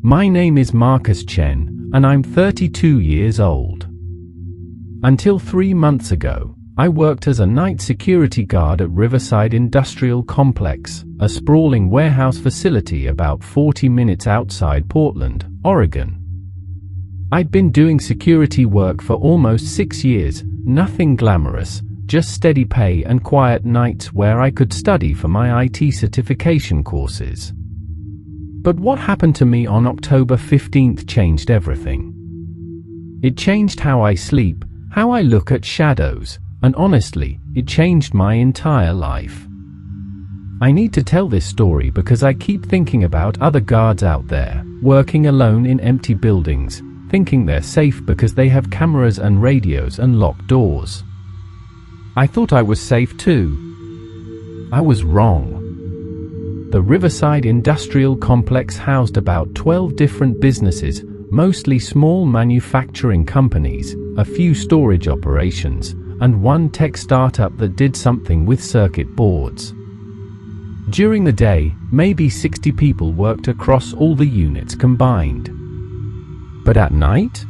My name is Marcus Chen, and I'm 32 years old. Until 3 months ago, I worked as a night security guard at Riverside Industrial Complex, a sprawling warehouse facility about 40 minutes outside Portland, Oregon. I'd been doing security work for almost 6 years, nothing glamorous, just steady pay and quiet nights where I could study for my IT certification courses. But what happened to me on October 15th changed everything. It changed how I sleep, how I look at shadows, and honestly, it changed my entire life. I need to tell this story because I keep thinking about other guards out there, working alone in empty buildings, thinking they're safe because they have cameras and radios and locked doors. I thought I was safe too. I was wrong. The Riverside Industrial Complex housed about 12 different businesses, mostly small manufacturing companies, a few storage operations, and one tech startup that did something with circuit boards. During the day, maybe 60 people worked across all the units combined. But at night?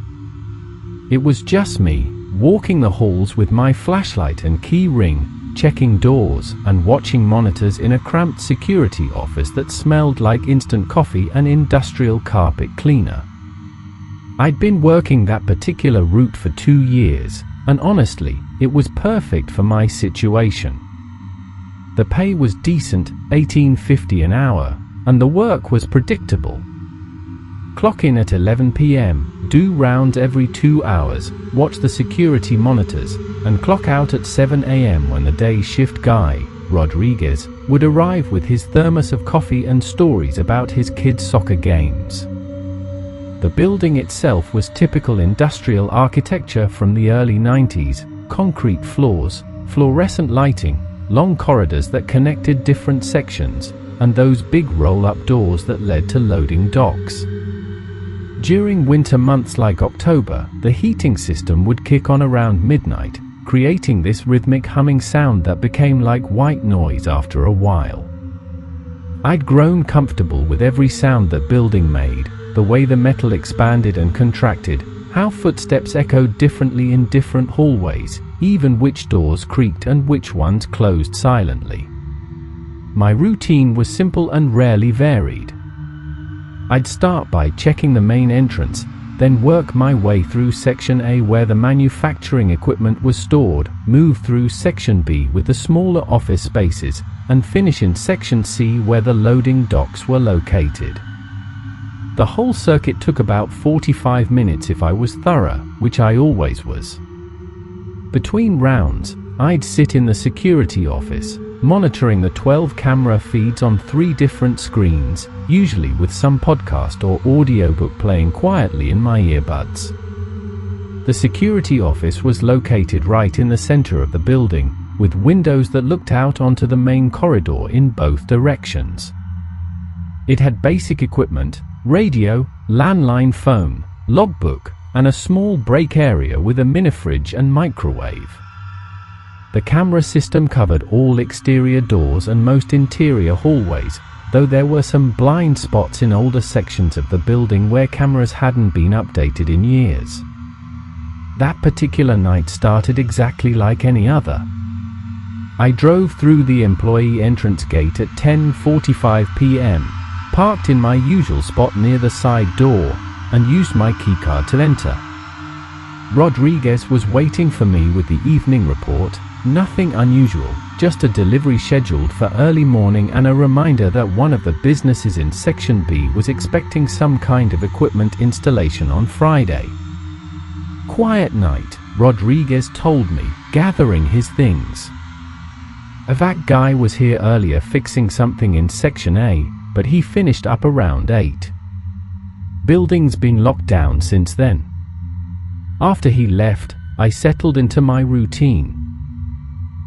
It was just me, walking the halls with my flashlight and key ring, checking doors and watching monitors in a cramped security office that smelled like instant coffee and industrial carpet cleaner. I'd been working that particular route for 2 years, and honestly, it was perfect for my situation. The pay was decent, $18.50 an hour, and the work was predictable. Clock in at 11 p.m., do rounds every 2 hours, watch the security monitors, and clock out at 7 a.m. when the day shift guy, Rodriguez, would arrive with his thermos of coffee and stories about his kids' soccer games. The building itself was typical industrial architecture from the early 90s, concrete floors, fluorescent lighting, long corridors that connected different sections, and those big roll-up doors that led to loading docks. During winter months like October, the heating system would kick on around midnight, creating this rhythmic humming sound that became like white noise after a while. I'd grown comfortable with every sound that building made, the way the metal expanded and contracted, how footsteps echoed differently in different hallways, even which doors creaked and which ones closed silently. My routine was simple and rarely varied. I'd start by checking the main entrance, then work my way through Section A where the manufacturing equipment was stored, move through Section B with the smaller office spaces, and finish in Section C where the loading docks were located. The whole circuit took about 45 minutes if I was thorough, which I always was. Between rounds, I'd sit in the security office, monitoring the 12 camera feeds on 3 different screens, usually with some podcast or audiobook playing quietly in my earbuds. The security office was located right in the center of the building, with windows that looked out onto the main corridor in both directions. It had basic equipment, radio, landline phone, logbook, and a small break area with a mini-fridge and microwave. The camera system covered all exterior doors and most interior hallways, though there were some blind spots in older sections of the building where cameras hadn't been updated in years. That particular night started exactly like any other. I drove through the employee entrance gate at 10:45 p.m., parked in my usual spot near the side door, and used my keycard to enter. Rodriguez was waiting for me with the evening report. Nothing unusual, just a delivery scheduled for early morning and a reminder that one of the businesses in Section B was expecting some kind of equipment installation on Friday. Quiet night, Rodriguez told me, gathering his things. A vac guy was here earlier fixing something in Section A, but he finished up around 8. Building's been locked down since then. After he left, I settled into my routine.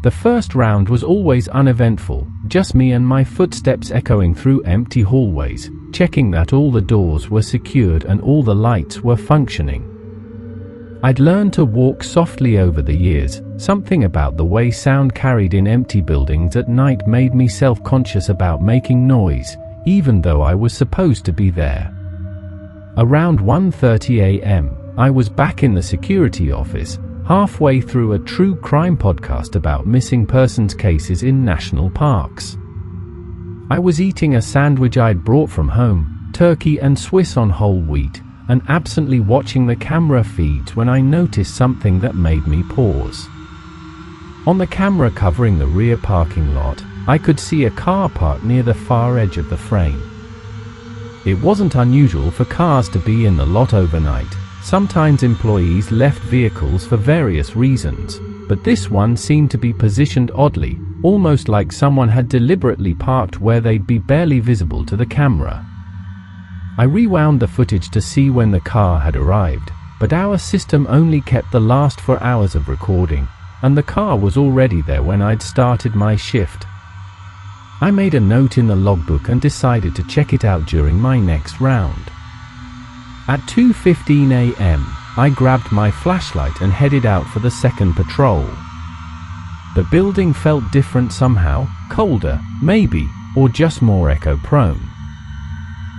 The first round was always uneventful, just me and my footsteps echoing through empty hallways, checking that all the doors were secured and all the lights were functioning. I'd learned to walk softly over the years. Something about the way sound carried in empty buildings at night made me self-conscious about making noise, even though I was supposed to be there. Around 1:30 a.m., I was back in the security office, halfway through a true crime podcast about missing persons cases in national parks. I was eating a sandwich I'd brought from home, turkey and Swiss on whole wheat, and absently watching the camera feeds when I noticed something that made me pause. On the camera covering the rear parking lot, I could see a car parked near the far edge of the frame. It wasn't unusual for cars to be in the lot overnight. Sometimes employees left vehicles for various reasons, but this one seemed to be positioned oddly, almost like someone had deliberately parked where they'd be barely visible to the camera. I rewound the footage to see when the car had arrived, but our system only kept the last 4 hours of recording, and the car was already there when I'd started my shift. I made a note in the logbook and decided to check it out during my next round. At 2:15 a.m., I grabbed my flashlight and headed out for the second patrol. The building felt different somehow, colder, maybe, or just more echo-prone.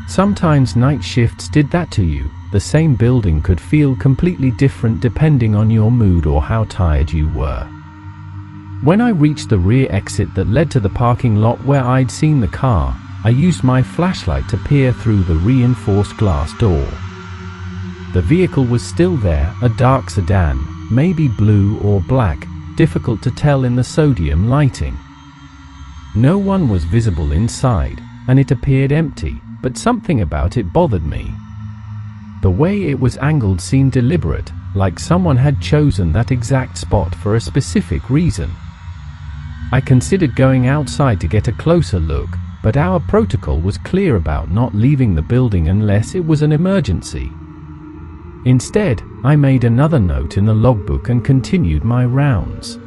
Sometimes night shifts did that to you. The same building could feel completely different depending on your mood or how tired you were. When I reached the rear exit that led to the parking lot where I'd seen the car, I used my flashlight to peer through the reinforced glass door. The vehicle was still there, a dark sedan, maybe blue or black, difficult to tell in the sodium lighting. No one was visible inside, and it appeared empty, but something about it bothered me. The way it was angled seemed deliberate, like someone had chosen that exact spot for a specific reason. I considered going outside to get a closer look, but our protocol was clear about not leaving the building unless it was an emergency. Instead, I made another note in the logbook and continued my rounds.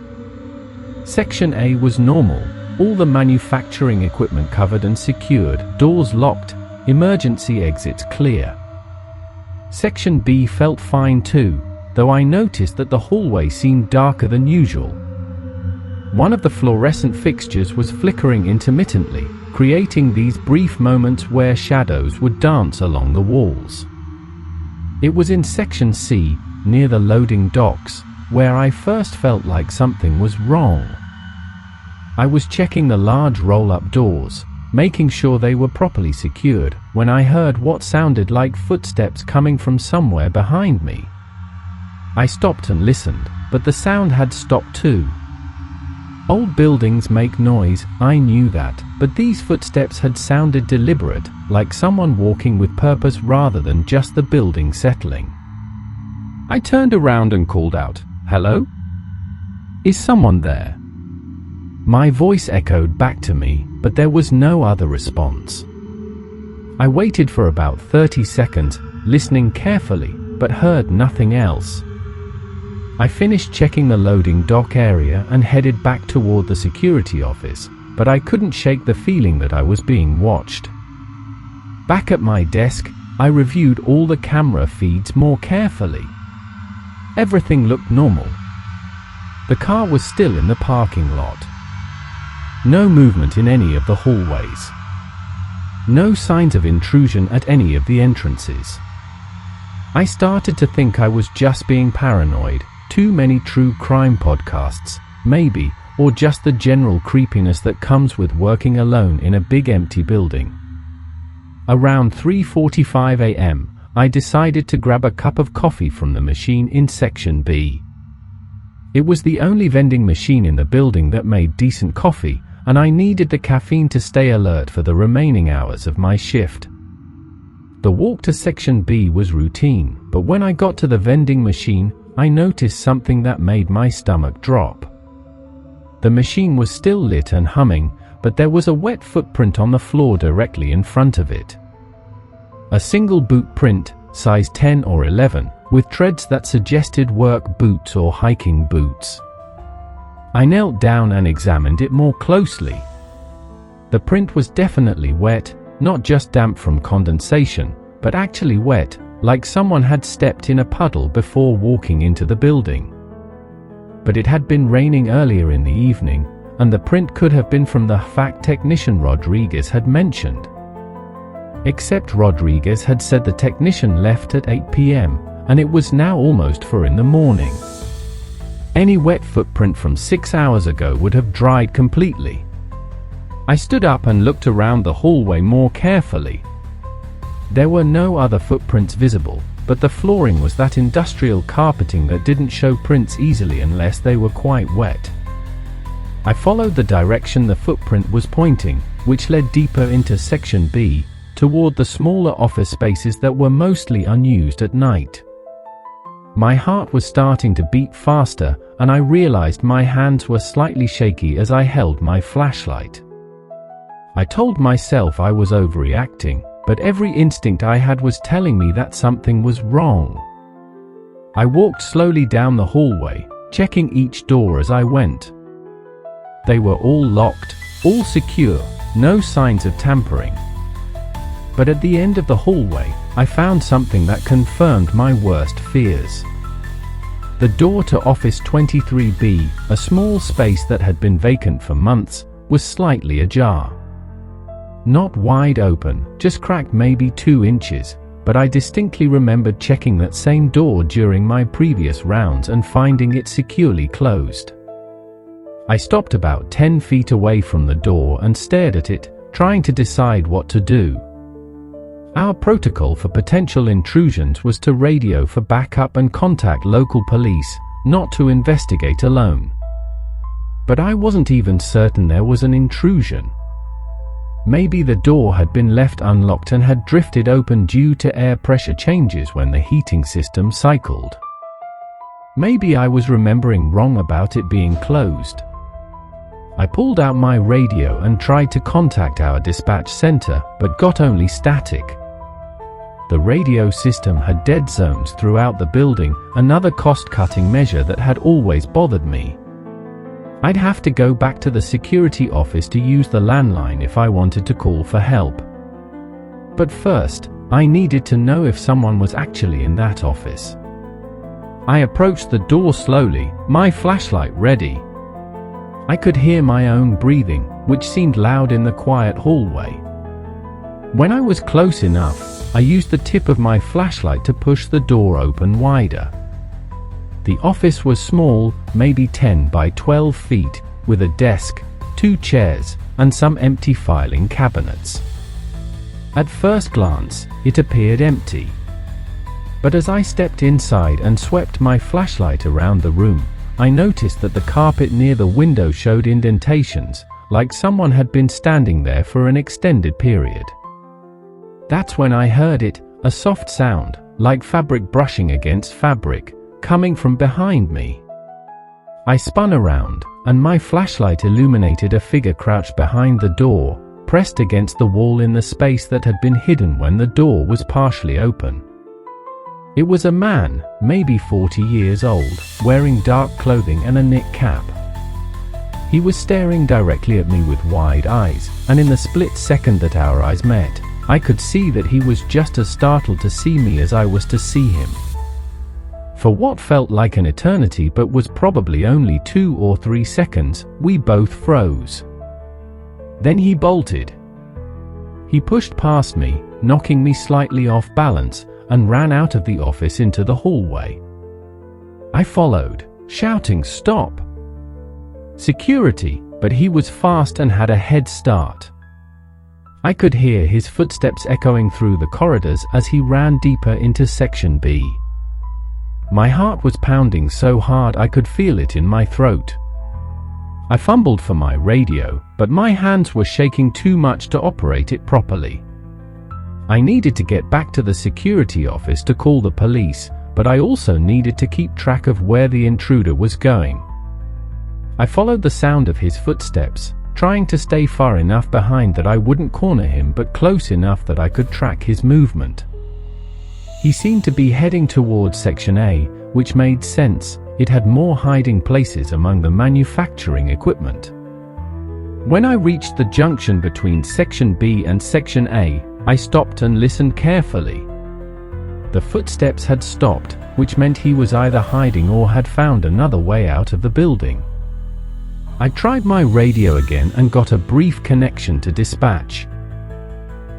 Section A was normal, all the manufacturing equipment covered and secured, doors locked, emergency exits clear. Section B felt fine too, though I noticed that the hallway seemed darker than usual. One of the fluorescent fixtures was flickering intermittently, creating these brief moments where shadows would dance along the walls. It was in Section C, near the loading docks, where I first felt like something was wrong. I was checking the large roll-up doors, making sure they were properly secured, when I heard what sounded like footsteps coming from somewhere behind me. I stopped and listened, but the sound had stopped too. Old buildings make noise, I knew that, but these footsteps had sounded deliberate, like someone walking with purpose rather than just the building settling. I turned around and called out, "Hello? Is someone there?" My voice echoed back to me, but there was no other response. I waited for about 30 seconds, listening carefully, but heard nothing else. I finished checking the loading dock area and headed back toward the security office, but I couldn't shake the feeling that I was being watched. Back at my desk, I reviewed all the camera feeds more carefully. Everything looked normal. The car was still in the parking lot. No movement in any of the hallways. No signs of intrusion at any of the entrances. I started to think I was just being paranoid. Too many true crime podcasts, maybe, or just the general creepiness that comes with working alone in a big empty building. Around 3:45 a.m., I decided to grab a cup of coffee from the machine in Section B. It was the only vending machine in the building that made decent coffee, and I needed the caffeine to stay alert for the remaining hours of my shift. The walk to Section B was routine, but when I got to the vending machine, I noticed something that made my stomach drop. The machine was still lit and humming, but there was a wet footprint on the floor directly in front of it. A single boot print, size 10 or 11, with treads that suggested work boots or hiking boots. I knelt down and examined it more closely. The print was definitely wet, not just damp from condensation, but actually wet, like someone had stepped in a puddle before walking into the building. But it had been raining earlier in the evening, and the print could have been from the fact technician Rodriguez had mentioned. Except Rodriguez had said the technician left at 8 p.m., and it was now almost 4 in the morning. Any wet footprint from 6 hours ago would have dried completely. I stood up and looked around the hallway more carefully. There were no other footprints visible, but the flooring was that industrial carpeting that didn't show prints easily unless they were quite wet. I followed the direction the footprint was pointing, which led deeper into Section B, toward the smaller office spaces that were mostly unused at night. My heart was starting to beat faster, and I realized my hands were slightly shaky as I held my flashlight. I told myself I was overreacting, but every instinct I had was telling me that something was wrong. I walked slowly down the hallway, checking each door as I went. They were all locked, all secure, no signs of tampering. But at the end of the hallway, I found something that confirmed my worst fears. The door to Office 23B, a small space that had been vacant for months, was slightly ajar. Not wide open, just cracked maybe 2 inches, but I distinctly remembered checking that same door during my previous rounds and finding it securely closed. I stopped about 10 feet away from the door and stared at it, trying to decide what to do. Our protocol for potential intrusions was to radio for backup and contact local police, not to investigate alone. But I wasn't even certain there was an intrusion. Maybe the door had been left unlocked and had drifted open due to air pressure changes when the heating system cycled. Maybe I was remembering wrong about it being closed. I pulled out my radio and tried to contact our dispatch center, but got only static. The radio system had dead zones throughout the building, another cost-cutting measure that had always bothered me. I'd have to go back to the security office to use the landline if I wanted to call for help. But first, I needed to know if someone was actually in that office. I approached the door slowly, my flashlight ready. I could hear my own breathing, which seemed loud in the quiet hallway. When I was close enough, I used the tip of my flashlight to push the door open wider. The office was small, maybe 10 by 12 feet, with a desk, 2 chairs, and some empty filing cabinets. At first glance, it appeared empty. But as I stepped inside and swept my flashlight around the room, I noticed that the carpet near the window showed indentations, like someone had been standing there for an extended period. That's when I heard it, a soft sound, like fabric brushing against fabric, coming from behind me. I spun around, and my flashlight illuminated a figure crouched behind the door, pressed against the wall in the space that had been hidden when the door was partially open. It was a man, maybe 40 years old, wearing dark clothing and a knit cap. He was staring directly at me with wide eyes, and in the split second that our eyes met, I could see that he was just as startled to see me as I was to see him. For what felt like an eternity but was probably only 2 or 3 seconds, we both froze. Then he bolted. He pushed past me, knocking me slightly off balance, and ran out of the office into the hallway. I followed, shouting "Stop!" Security, but he was fast and had a head start. I could hear his footsteps echoing through the corridors as he ran deeper into Section B. My heart was pounding so hard I could feel it in my throat. I fumbled for my radio, but my hands were shaking too much to operate it properly. I needed to get back to the security office to call the police, but I also needed to keep track of where the intruder was going. I followed the sound of his footsteps, trying to stay far enough behind that I wouldn't corner him but close enough that I could track his movement. He seemed to be heading towards Section A, which made sense. It had more hiding places among the manufacturing equipment. When I reached the junction between Section B and Section A, I stopped and listened carefully. The footsteps had stopped, which meant he was either hiding or had found another way out of the building. I tried my radio again and got a brief connection to dispatch.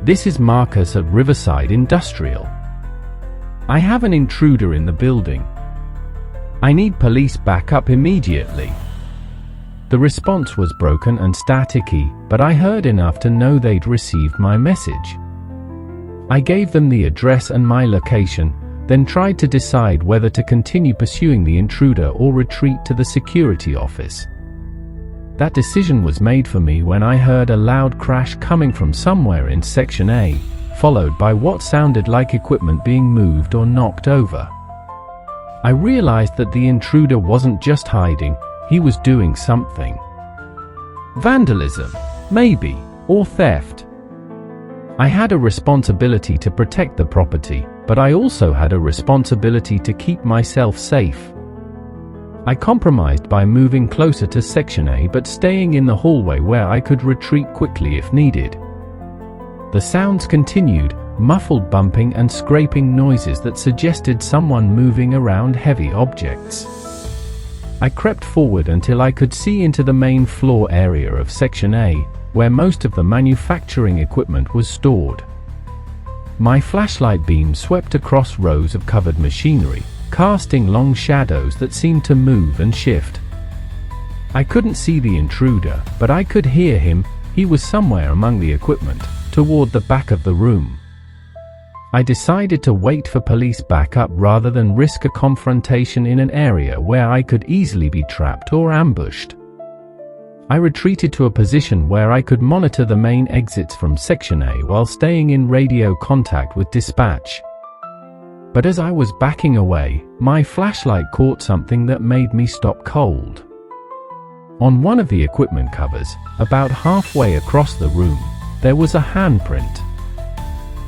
This is Marcus at Riverside Industrial. I have an intruder in the building. I need police backup immediately. The response was broken and staticky, but I heard enough to know they'd received my message. I gave them the address and my location, then tried to decide whether to continue pursuing the intruder or retreat to the security office. That decision was made for me when I heard a loud crash coming from somewhere in Section A, followed by what sounded like equipment being moved or knocked over. I realized that the intruder wasn't just hiding, he was doing something. Vandalism, maybe, or theft. I had a responsibility to protect the property, but I also had a responsibility to keep myself safe. I compromised by moving closer to Section A but staying in the hallway where I could retreat quickly if needed. The sounds continued, muffled bumping and scraping noises that suggested someone moving around heavy objects. I crept forward until I could see into the main floor area of Section A, where most of the manufacturing equipment was stored. My flashlight beam swept across rows of covered machinery, casting long shadows that seemed to move and shift. I couldn't see the intruder, but I could hear him. He was somewhere among the equipment, toward the back of the room. I decided to wait for police backup rather than risk a confrontation in an area where I could easily be trapped or ambushed. I retreated to a position where I could monitor the main exits from Section A while staying in radio contact with dispatch. But as I was backing away, my flashlight caught something that made me stop cold. On one of the equipment covers, about halfway across the room, there was a handprint.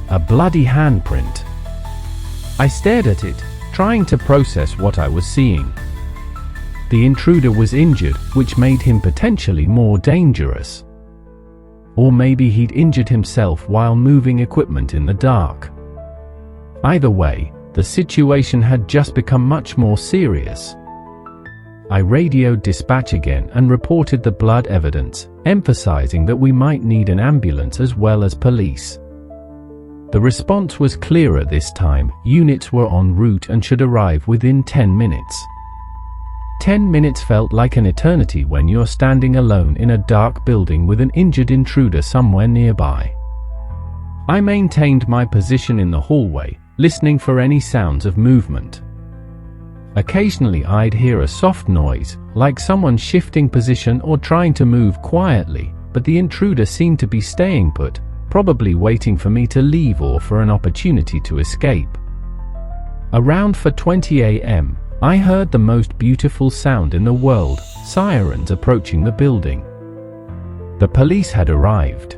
A bloody handprint. I stared at it, trying to process what I was seeing. The intruder was injured, which made him potentially more dangerous. Or maybe he'd injured himself while moving equipment in the dark. Either way, the situation had just become much more serious. I radioed dispatch again and reported the blood evidence, emphasizing that we might need an ambulance as well as police. The response was clearer this time. Units were en route and should arrive within 10 minutes. 10 minutes felt like an eternity when you're standing alone in a dark building with an injured intruder somewhere nearby. I maintained my position in the hallway, listening for any sounds of movement. Occasionally I'd hear a soft noise, like someone shifting position or trying to move quietly, but the intruder seemed to be staying put, probably waiting for me to leave or for an opportunity to escape. Around 4:20 a.m., I heard the most beautiful sound in the world, sirens approaching the building. The police had arrived.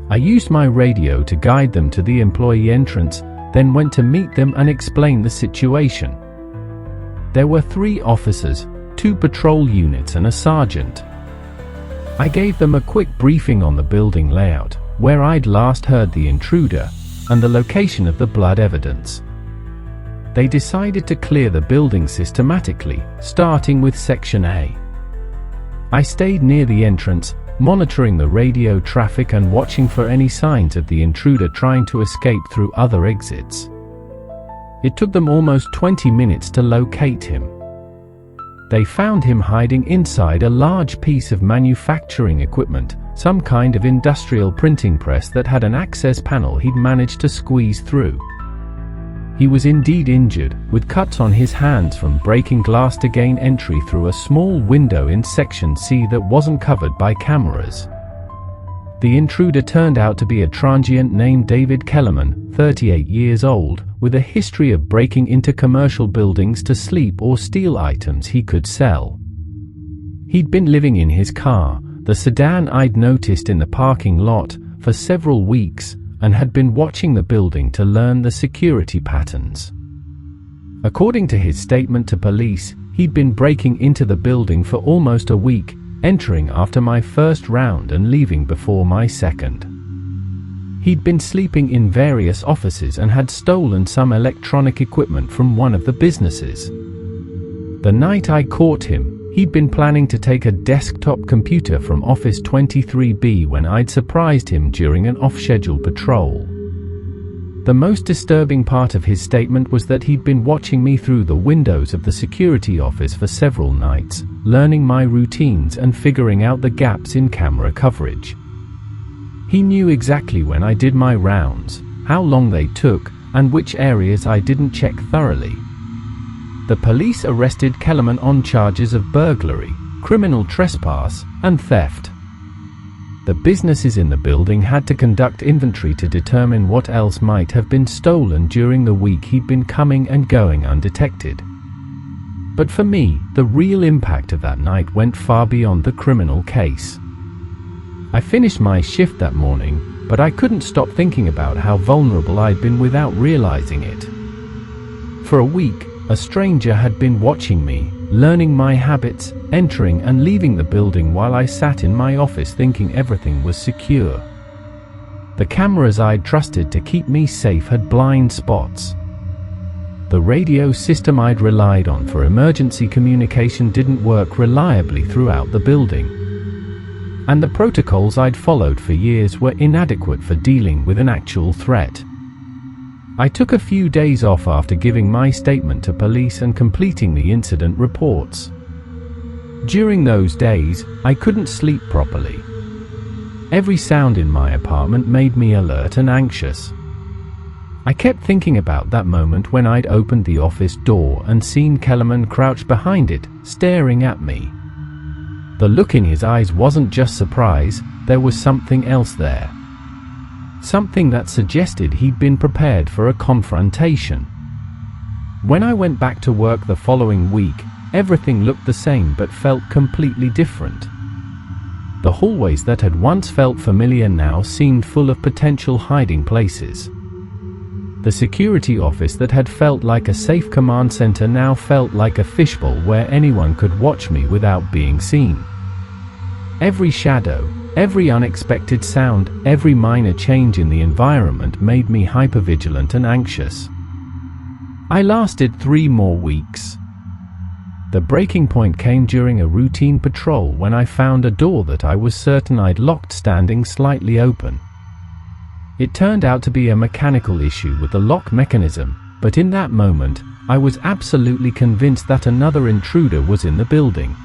I used my radio to guide them to the employee entrance, then went to meet them and explain the situation. There were 3 officers, 2 patrol units and a sergeant. I gave them a quick briefing on the building layout, where I'd last heard the intruder, and the location of the blood evidence. They decided to clear the building systematically, starting with Section A. I stayed near the entrance, monitoring the radio traffic and watching for any signs of the intruder trying to escape through other exits. It took them almost 20 minutes to locate him. They found him hiding inside a large piece of manufacturing equipment, some kind of industrial printing press that had an access panel he'd managed to squeeze through. He was indeed injured, with cuts on his hands from breaking glass to gain entry through a small window in Section C that wasn't covered by cameras. The intruder turned out to be a transient named David Kellerman, 38 years old, with a history of breaking into commercial buildings to sleep or steal items he could sell. He'd been living in his car, the sedan I'd noticed in the parking lot, for several weeks, and had been watching the building to learn the security patterns. According to his statement to police, he'd been breaking into the building for almost a week, entering after my first round and leaving before my second. He'd been sleeping in various offices and had stolen some electronic equipment from one of the businesses. The night I caught him, He'd been planning to take a desktop computer from Office 23B when I'd surprised him during an off-schedule patrol. The most disturbing part of his statement was that he'd been watching me through the windows of the security office for several nights, learning my routines and figuring out the gaps in camera coverage. He knew exactly when I did my rounds, how long they took, and which areas I didn't check thoroughly. The police arrested Kellerman on charges of burglary, criminal trespass, and theft. The businesses in the building had to conduct inventory to determine what else might have been stolen during the week he'd been coming and going undetected. But for me, the real impact of that night went far beyond the criminal case. I finished my shift that morning, but I couldn't stop thinking about how vulnerable I'd been without realizing it. For a week, a stranger had been watching me, learning my habits, entering and leaving the building while I sat in my office thinking everything was secure. The cameras I'd trusted to keep me safe had blind spots. The radio system I'd relied on for emergency communication didn't work reliably throughout the building. And the protocols I'd followed for years were inadequate for dealing with an actual threat. I took a few days off after giving my statement to police and completing the incident reports. During those days, I couldn't sleep properly. Every sound in my apartment made me alert and anxious. I kept thinking about that moment when I'd opened the office door and seen Kellerman crouched behind it, staring at me. The look in his eyes wasn't just surprise, there was something else there. Something that suggested he'd been prepared for a confrontation. When I went back to work the following week, everything looked the same but felt completely different. The hallways that had once felt familiar now seemed full of potential hiding places. The security office that had felt like a safe command center now felt like a fishbowl where anyone could watch me without being seen. Every shadow, every unexpected sound, every minor change in the environment made me hypervigilant and anxious. I lasted 3 more weeks. The breaking point came during a routine patrol when I found a door that I was certain I'd locked standing slightly open. It turned out to be a mechanical issue with the lock mechanism, but in that moment, I was absolutely convinced that another intruder was in the building.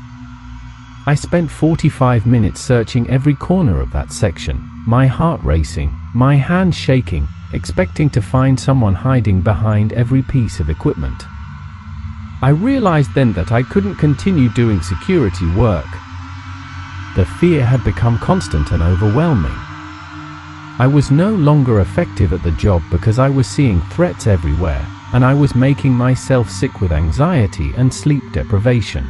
I spent 45 minutes searching every corner of that section, my heart racing, my hands shaking, expecting to find someone hiding behind every piece of equipment. I realized then that I couldn't continue doing security work. The fear had become constant and overwhelming. I was no longer effective at the job because I was seeing threats everywhere, and I was making myself sick with anxiety and sleep deprivation.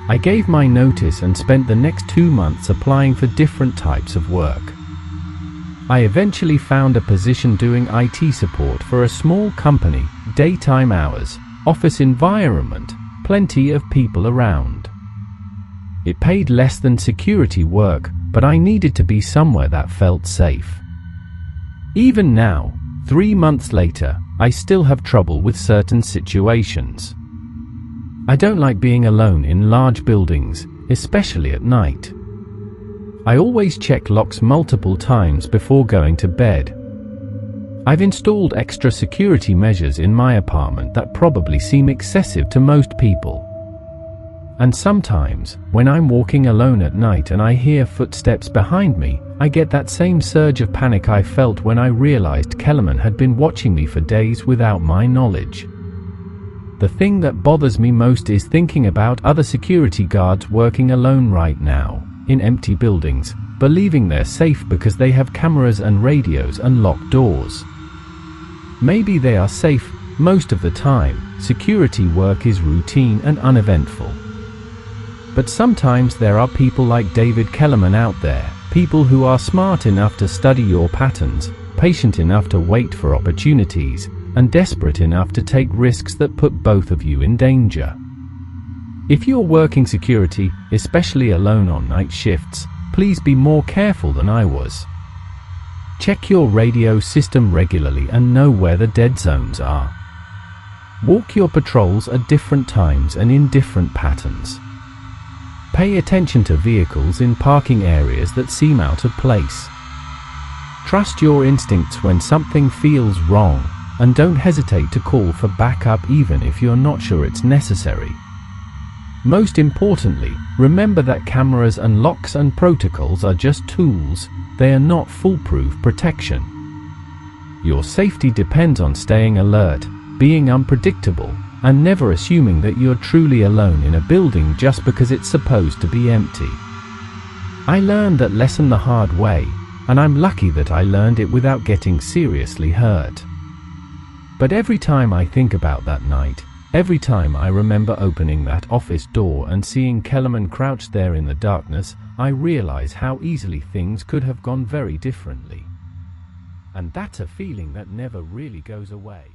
I gave my notice and spent the next 2 months applying for different types of work. I eventually found a position doing IT support for a small company, daytime hours, office environment, plenty of people around. It paid less than security work, but I needed to be somewhere that felt safe. Even now, 3 months later, I still have trouble with certain situations. I don't like being alone in large buildings, especially at night. I always check locks multiple times before going to bed. I've installed extra security measures in my apartment that probably seem excessive to most people. And sometimes, when I'm walking alone at night and I hear footsteps behind me, I get that same surge of panic I felt when I realized Kellerman had been watching me for days without my knowledge. The thing that bothers me most is thinking about other security guards working alone right now, in empty buildings, believing they're safe because they have cameras and radios and locked doors. Maybe they are safe most of the time. Security work is routine and uneventful. But sometimes there are people like David Kellerman out there, people who are smart enough to study your patterns, patient enough to wait for opportunities, and desperate enough to take risks that put both of you in danger. If you're working security, especially alone on night shifts, please be more careful than I was. Check your radio system regularly and know where the dead zones are. Walk your patrols at different times and in different patterns. Pay attention to vehicles in parking areas that seem out of place. Trust your instincts when something feels wrong, and don't hesitate to call for backup even if you're not sure it's necessary. Most importantly, remember that cameras and locks and protocols are just tools, they are not foolproof protection. Your safety depends on staying alert, being unpredictable, and never assuming that you're truly alone in a building just because it's supposed to be empty. I learned that lesson the hard way, and I'm lucky that I learned it without getting seriously hurt. But every time I think about that night, every time I remember opening that office door and seeing Kellerman crouched there in the darkness, I realize how easily things could have gone very differently. And that's a feeling that never really goes away.